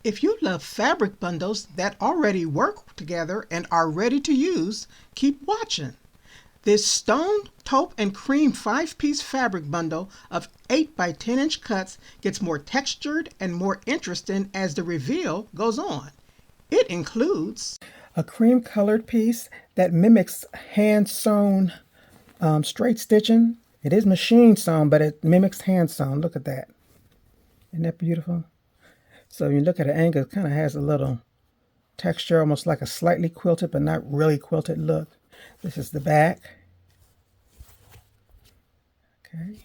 If you love fabric bundles that already work together and are ready to use, keep watching. This stone, taupe, and cream 5-piece fabric bundle of 8 by 10 inch cuts gets more textured and more interesting as the reveal goes on. It includes a cream colored piece that mimics hand sewn straight stitching. It is machine sewn, but it mimics hand sewn. Look at that. Isn't that beautiful? So you look at an angle, it kind of has a little texture, almost like a slightly quilted, but not really quilted look. This is the back. Okay.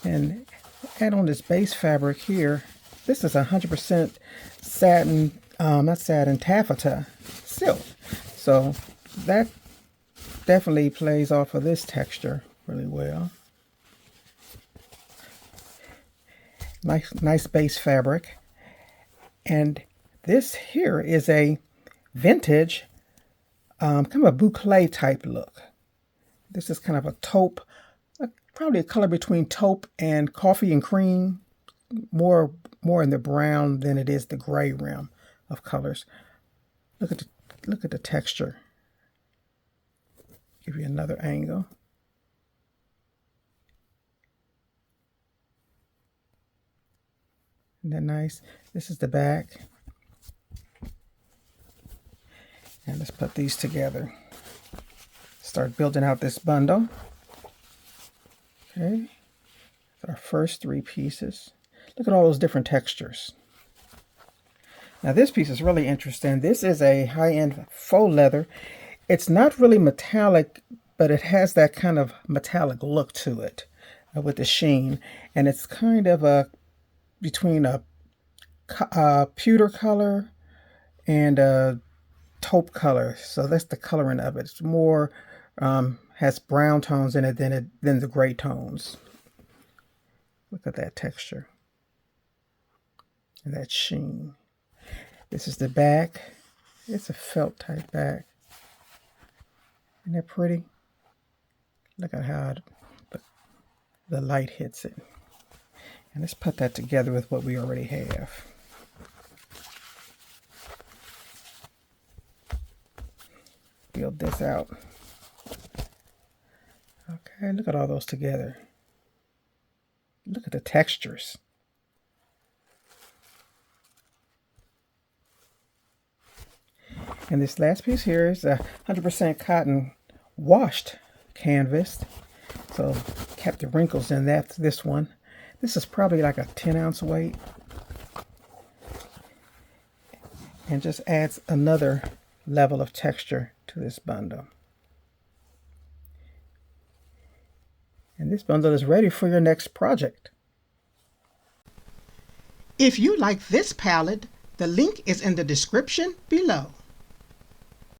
And add on this base fabric here. This is 100% satin, not satin, taffeta silk. So that definitely plays off of this texture really well. Nice base fabric. And this here is a vintage, kind of a boucle type look. This is kind of a taupe, probably a color between taupe and coffee and cream. More in the brown than it is the gray rim of colors. Look at the texture. Give you another angle. Isn't that nice? This is the back. And let's put these together. Start building out this bundle. Okay. Our first 3 pieces. Look at all those different textures. Now this piece is really interesting. This is a high-end faux leather. It's not really metallic, but it has that kind of metallic look to it with the sheen. And it's kind of between a pewter color and a taupe color. So that's the coloring of it. It's more, has brown tones in it than the gray tones. Look at that texture and that sheen. This is the back. It's a felt type back. Isn't that pretty? Look at how the light hits it. And let's put that together with what we already have. Build this out. Okay, look at all those together. Look at the textures. And this last piece here is 100% cotton washed canvas. So kept the wrinkles in this one. This is probably like a 10-ounce weight. And just adds another level of texture to this bundle. And this bundle is ready for your next project. If you like this palette, the link is in the description below.